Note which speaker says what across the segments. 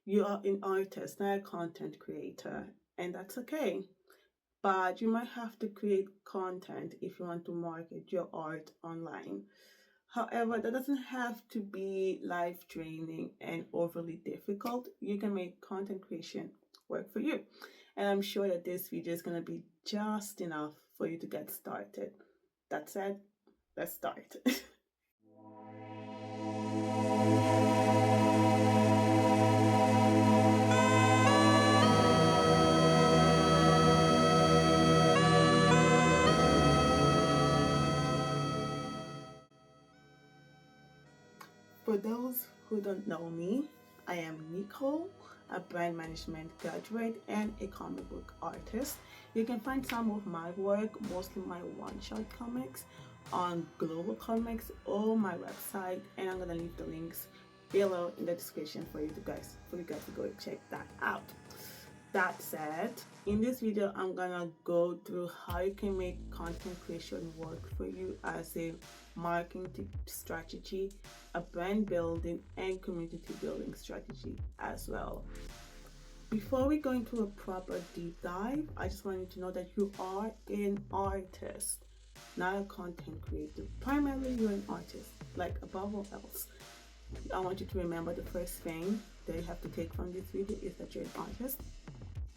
Speaker 1: You are an artist, not a content creator, and that's okay. But you might have to create content if you want to market your art online. However, that doesn't have to be life draining and overly difficult. You can make content creation work for you. And I'm sure that this video is going to be just enough for you to get started. That said, let's start. For those who don't know me, I am Nicole, a brand management graduate and a comic book artist. You can find some of my work, mostly my one-shot comics, on Global Comics or my website, and I'm gonna leave the links below in the description for you guys to go check that out. That said, in this video, I'm gonna go through how you can make content creation work for you as a marketing strategy, a brand building, and community building strategy as well. Before we go into a proper deep dive, I just want you to know that you are an artist, not a content creator. Primarily, you're an artist, like above all else. I want you to remember the first thing that you have to take from this video is that you're an artist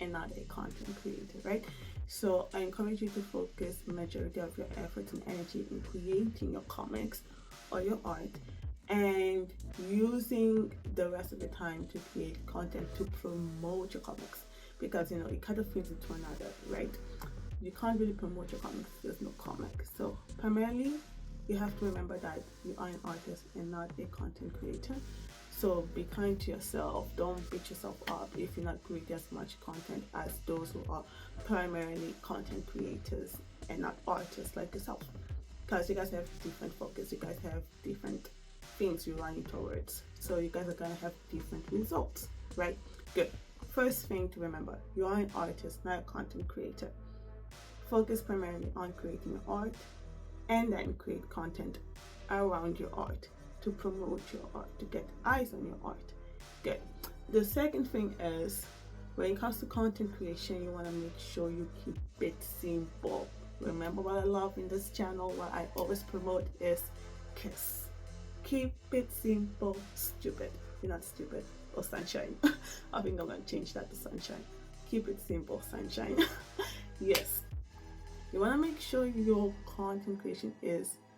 Speaker 1: and not a content creator, right? So I encourage you to focus majority of your efforts and energy in creating your comics or your art and using the rest of the time to create content to promote your comics, because it kind of feeds into another, right? You can't really promote your comics if there's no comic. So primarily you have to remember that you are an artist and not a content creator. So be kind to yourself. Don't beat yourself up if you're not creating as much content as those who are primarily content creators and not artists like yourself. Because you guys have different focus, you guys have different things you're running towards. So you guys are gonna have different results, right? Good. First thing to remember, you are an artist, not a content creator. Focus primarily on creating your art and then create content around your art to promote your art, to get eyes on your art. Good. The second thing is, when it comes to content creation, you want to make sure you keep it simple. Remember what I love in this channel, what I always promote is KISS. Keep it simple, stupid. You're not stupid. Or sunshine. I think I'm going to change that to sunshine. Keep it simple, sunshine. Yes. You want to make sure your content creation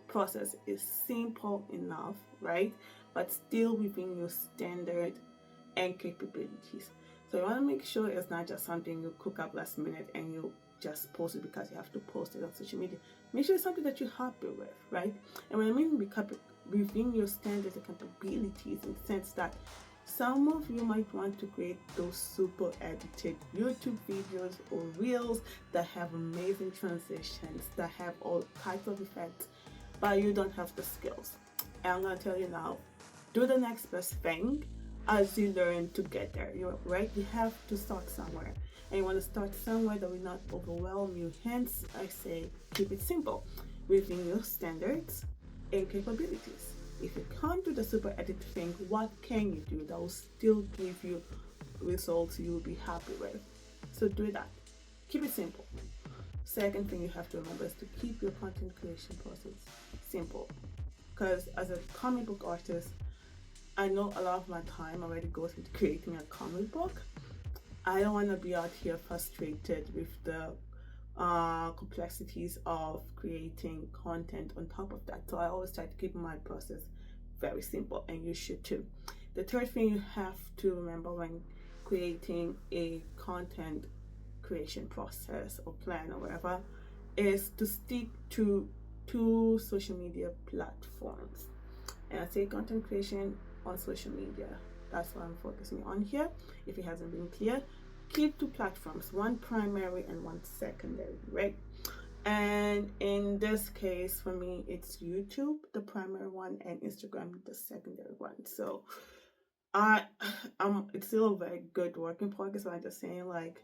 Speaker 1: process is simple enough, right? But still within your standard and capabilities. So you want to make sure it's not just something you cook up last minute and you just post it because you have to post it on social media. Make sure it's something that you're happy with, right? And when I mean within your standards and capabilities, in the sense that some of you might want to create those super edited YouTube videos or reels that have amazing transitions, that have all types of effects, but you don't have the skills. And I'm gonna tell you now, do the next best thing as you learn to get there. You're right, you have to start somewhere. And you want to start somewhere that will not overwhelm you. Hence, I say keep it simple within your standards and capabilities. If you can't do the super edit thing, what can you do that will still give you results you'll be happy with? So do that. Keep it simple. Second thing you have to remember is to keep your content creation process simple. Because as a comic book artist, I know a lot of my time already goes into creating a comic book. I don't want to be out here frustrated with the complexities of creating content on top of that. So I always try to keep my process very simple, and you should too. The third thing you have to remember when creating a content creation process or plan or whatever is to stick to 2 social media platforms. And I say content creation on social media. That's what I'm focusing on here. If it hasn't been clear, keep 2 platforms, one primary and one secondary, right? And in this case, for me, it's YouTube, the primary one, and Instagram, the secondary one. So it's still a very good work in progress. But I'm just saying, like,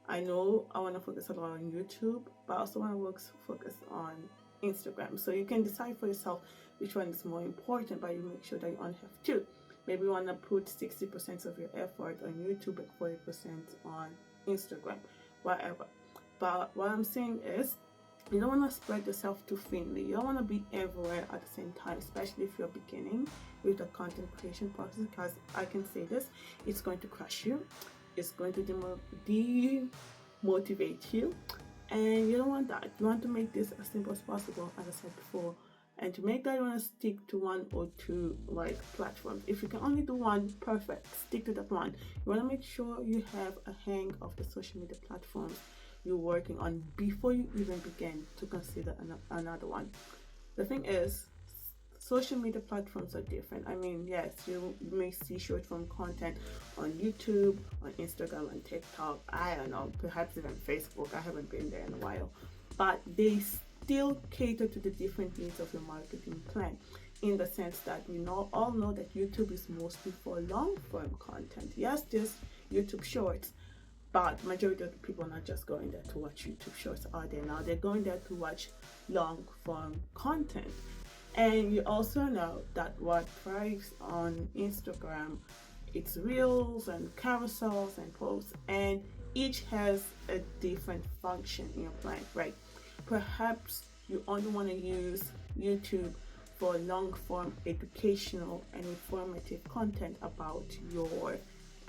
Speaker 1: I know I want to focus a lot on YouTube, but I also want to focus on Instagram. So you can decide for yourself which one is more important, but you make sure that you only have 2. Maybe you want to put 60% of your effort on YouTube and 40% on Instagram, whatever. But what I'm saying is, you don't want to spread yourself too thinly. You don't want to be everywhere at the same time, especially if you're beginning with the content creation process, because I can say this, it's going to crush you. It's going to demotivate you. And you don't want that. You want to make this as simple as possible, as I said before. And to make that, you want to stick to one or two like platforms. If you can only do one, perfect. Stick to that one. You want to make sure you have a hang of the social media platforms you're working on before you even begin to consider another one. The thing is, social media platforms are different. I mean, yes, you may see short form content on YouTube, on Instagram, on TikTok, I don't know, perhaps even Facebook. I haven't been there in a while. But they still cater to the different needs of your marketing plan, in the sense that we all know that YouTube is mostly for long form content. Yes, there's YouTube Shorts, but majority of the people are not just going there to watch YouTube Shorts, are they? Now they're going there to watch long form content. And you also know that what thrives on Instagram, it's reels and carousels and posts, and each has a different function in your plan, right? Perhaps you only want to use YouTube for long form educational and informative content about your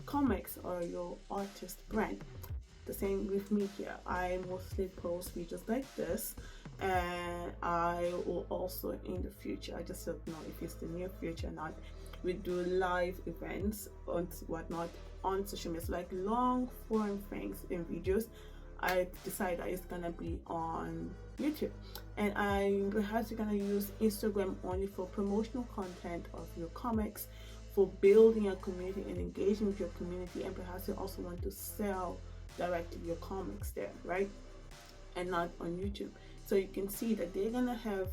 Speaker 1: comics or your artist brand. The same with me here. I mostly post videos like this, and I will also in the future, I just don't know if it's the near future or not, we do live events and whatnot on social media, like long form things in videos. I decided that it's gonna be on YouTube, and perhaps you're gonna use Instagram only for promotional content of your comics, for building a community and engaging with your community, and perhaps you also want to sell directly your comics there, right? And not on YouTube. So you can see that they're gonna have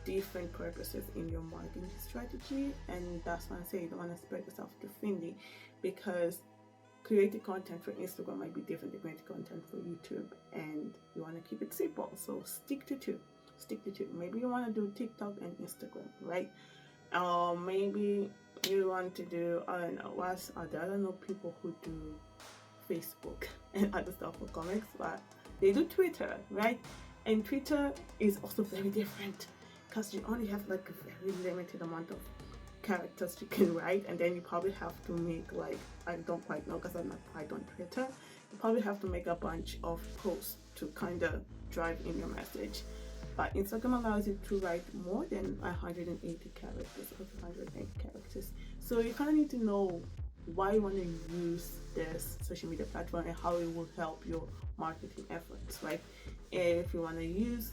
Speaker 1: different purposes in your marketing strategy, and that's why I say you don't want to spread yourself too thinly, because creating content for Instagram might be different than creating content for YouTube, and you want to keep it simple. So stick to two. Maybe you want to do TikTok and Instagram, right? Or maybe you want to do, I don't know, what's other, I don't know people who do Facebook and other stuff for comics, but they do Twitter, right? And Twitter is also very different, because you only have like a very limited amount of characters you can write, and then you probably have to make, like, I don't quite know because I'm not quite on Twitter, you probably have to make a bunch of posts to kind of drive in your message. But Instagram allows you to write more than 180 characters or 280 characters. So you kind of need to know why you want to use this social media platform and how it will help your marketing efforts, right? If you want to use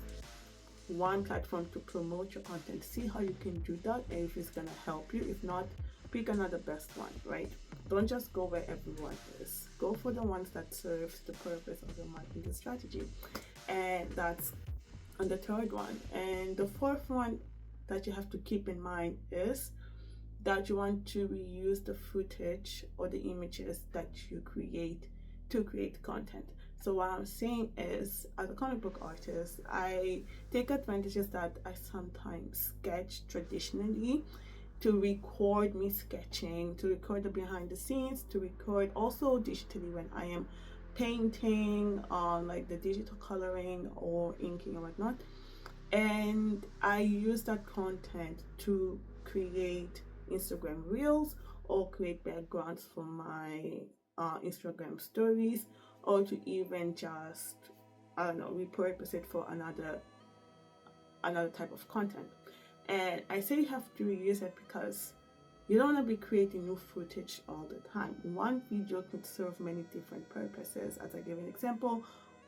Speaker 1: one platform to promote your content, see how you can do that, and if it's going to help you. If not, pick another best one, right? Don't just go where everyone is. Go for the ones that serves the purpose of your marketing strategy. And that's on the third one. And the fourth one that you have to keep in mind is that you want to reuse the footage or the images that you create to create content. So what I'm saying is, as a comic book artist, I take advantages that I sometimes sketch traditionally to record me sketching, to record the behind the scenes, to record also digitally when I am painting on like the digital coloring or inking or whatnot. And I use that content to create Instagram reels or create backgrounds for my Instagram stories, or to even just, I don't know, repurpose it for another type of content. And I say you have to reuse it because you don't want to be creating new footage all the time. One video could serve many different purposes. As I gave an example,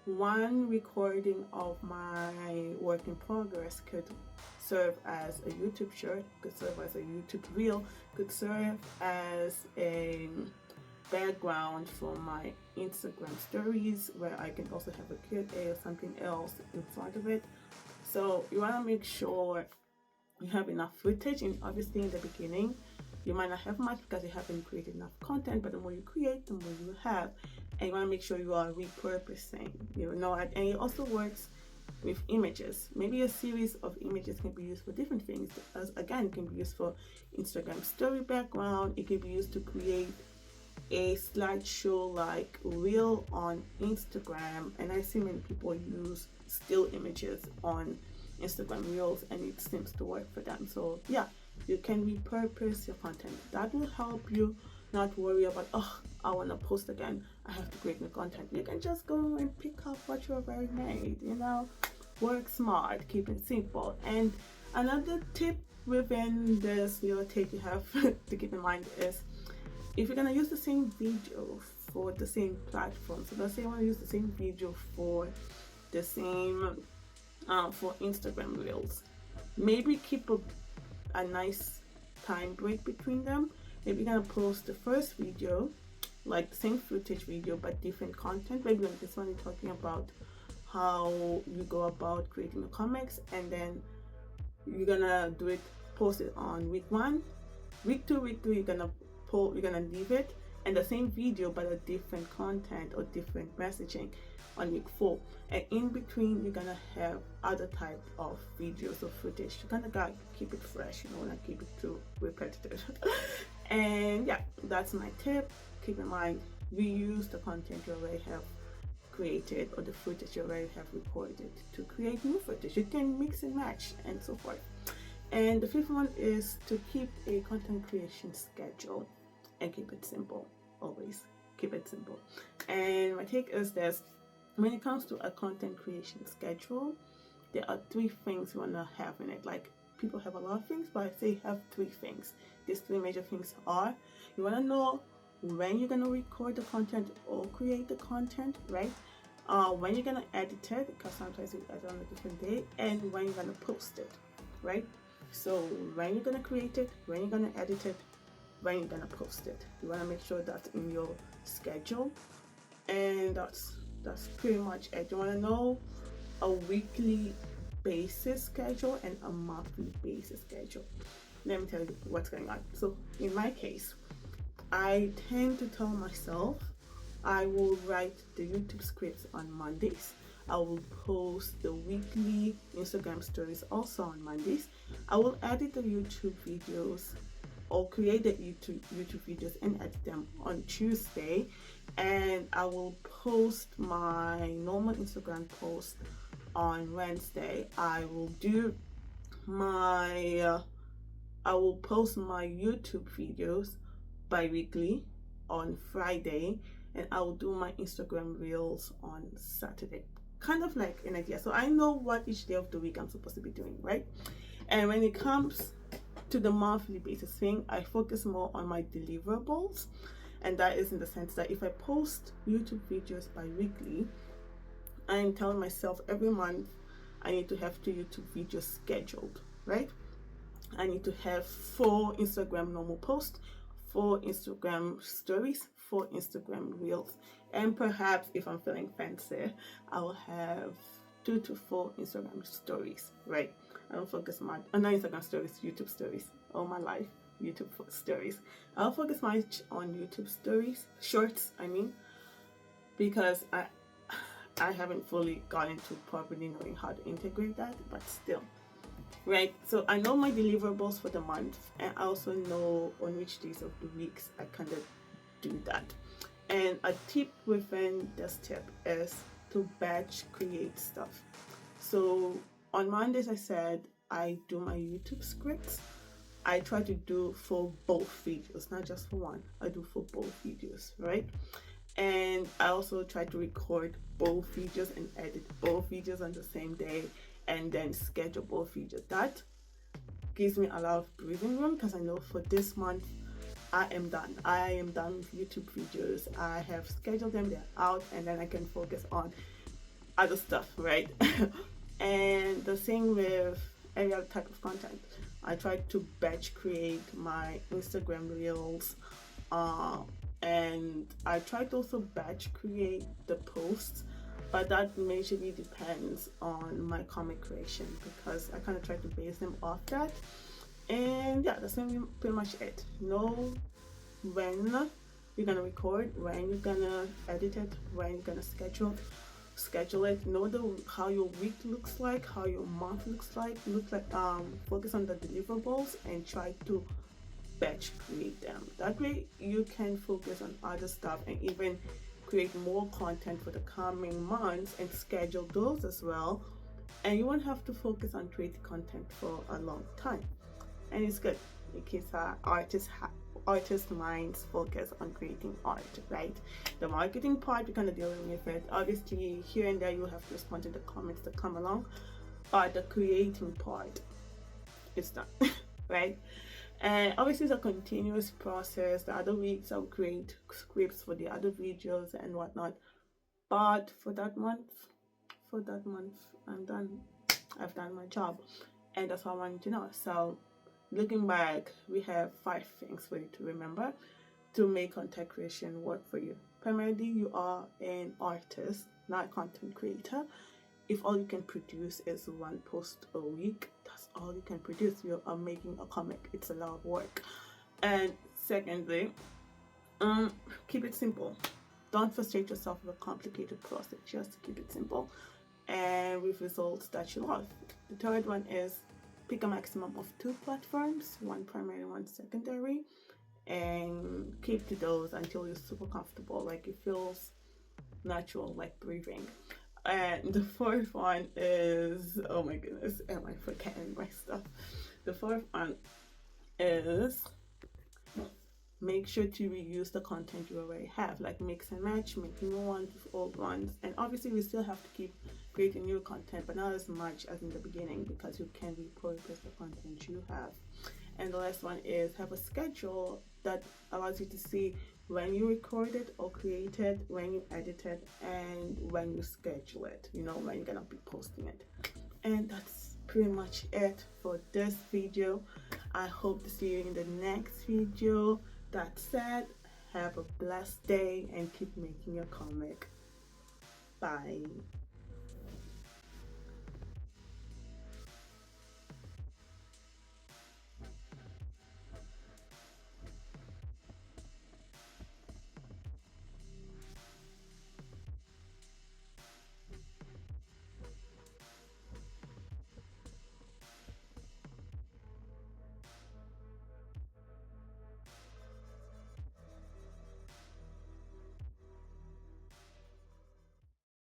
Speaker 1: one recording of my work in progress could serve as a YouTube short, could serve as a YouTube reel, could serve as a background for my Instagram stories, where I can also have a Q&A or something else in front of it. So you want to make sure you have enough footage, and obviously in the beginning you might not have much because you haven't created enough content, but the more you create, the more you have. And you want to make sure you are repurposing, and it also works with images. Maybe a series of images can be used for different things. As again, it can be used for Instagram story background. It can be used to create a slideshow like reel on Instagram, and I see many people use still images on Instagram reels and it seems to work for them. So yeah, you can repurpose your content. That will help you not worry about, oh, I want to post again, I have to create new content. You can just go and pick up what you have already made, work smart, keep it simple. And another tip within this video tip you have to keep in mind is, if you're gonna use the same video for the same platform, so let's say you want to use the same video for the same for Instagram reels, maybe keep a nice time break between them. Maybe you're gonna post the first video, like the same footage video but different content. Maybe like this one, you're talking about how you go about creating the comics, and then you're gonna post it on week 1. Week 2, week 3, you're gonna leave it, and the same video but a different content or different messaging on week 4. And in between, you're gonna have other type of videos or footage. You're gonna keep it fresh, you don't wanna keep it too repetitive. And yeah, that's my tip. Keep in mind, reuse the content you already have created or the footage you already have recorded to create new footage. You can mix and match and so forth. And the 5th one is to keep a content creation schedule and keep it simple. Always keep it simple. And my take is this: when it comes to a content creation schedule, there are 3 things you want to have in it. Like, people have a lot of things, but I say have 3 things. These 3 major things are: you want to know when you're going to record the content or create the content, right? When you're going to edit it, because sometimes you edit on a different day, and when you're going to post it, right? So when you're going to create it, when you're going to edit it, when you're going to post it. You want to make sure that's in your schedule. And that's pretty much it. You want to know a weekly basis schedule and a monthly basis schedule. Let me tell you what's going on. So in my case, I tend to tell myself I will write the YouTube scripts on Mondays. I will post the weekly Instagram stories also on Mondays. I will edit the YouTube videos or create the YouTube videos and edit them on Tuesday, and I will post my normal Instagram post on Wednesday. I will post my YouTube videos bi-weekly on Friday, and I will do my Instagram reels on Saturday. Kind of like an idea, so I know what each day of the week I'm supposed to be doing, right? And when it comes to the monthly basis thing, I focus more on my deliverables, and that is in the sense that if I post YouTube videos bi-weekly, I'm telling myself every month I need to have 2 YouTube videos scheduled, right? I need to have 4 Instagram normal posts, 4 Instagram stories, 4 Instagram reels, and perhaps if I'm feeling fancy, I will have 2 to 4 Instagram stories, right? I don't focus much on Instagram stories, YouTube stories, all my life, YouTube stories. I'll focus much on YouTube stories, shorts, I mean, because I haven't fully gotten to properly knowing how to integrate that, but still, right? So I know my deliverables for the month, and I also know on which days of the weeks I kind of do that. And a tip within this tip is to batch create stuff. So on Mondays, I said I do my YouTube scripts. I try to do for both videos, not just for one. I do for both videos, right? And I also try to record both videos and edit both videos on the same day, and then schedule both videos. That gives me a lot of breathing room, because I know for this month I am done. I am done with YouTube videos. I have scheduled them, they're out, and then I can focus on other stuff, right? And the same with every other type of content. I try to batch create my Instagram reels, and I try to also batch create the posts, but that majorly depends on my comic creation, because I kind of try to base them off that. And yeah, that's pretty much it. Know when you're gonna record, when you're gonna edit it, when you're gonna schedule. schedule it, know how your week looks like, how your month looks like, focus on the deliverables and try to batch create them. That way you can focus on other stuff and even create more content for the coming months and schedule those as well, and you won't have to focus on creating content for a long time. And it's good. It keeps our artist minds focus on creating art, right? The marketing part, we're kind of dealing with it. Obviously, here and there, you have to respond to the comments that come along, but the creating part, it's done, right? And obviously, it's a continuous process. The other weeks, I'll create scripts for the other videos and whatnot. But for that month, I'm done. I've done my job, and that's what I wanted to know. So, looking back, we have 5 things for you to remember to make content creation work for you. Primarily, you are an artist, not a content creator. If all you can produce is 1 post a week, that's all you can produce. You are making a comic. It's a lot of work. And secondly, keep it simple. Don't frustrate yourself with a complicated process. Just keep it simple and with results that you love. The third one is pick a maximum of 2 platforms, 1 primary, 1 secondary, and keep to those until you're super comfortable, like it feels natural, like breathing. And the fourth one is, oh my goodness, am I forgetting my stuff? The fourth one is make sure to reuse the content you already have, like mix and match, make new ones with old ones. And obviously we still have to keep creating new content, but not as much as in the beginning, because you can repurpose the content you have. And the last one is have a schedule that allows you to see when you recorded or created, when you edited, and when you schedule it, when you're gonna be posting it. And that's pretty much it for this video. I hope to see you in the next video. That said, have a blessed day and keep making your comic. Bye.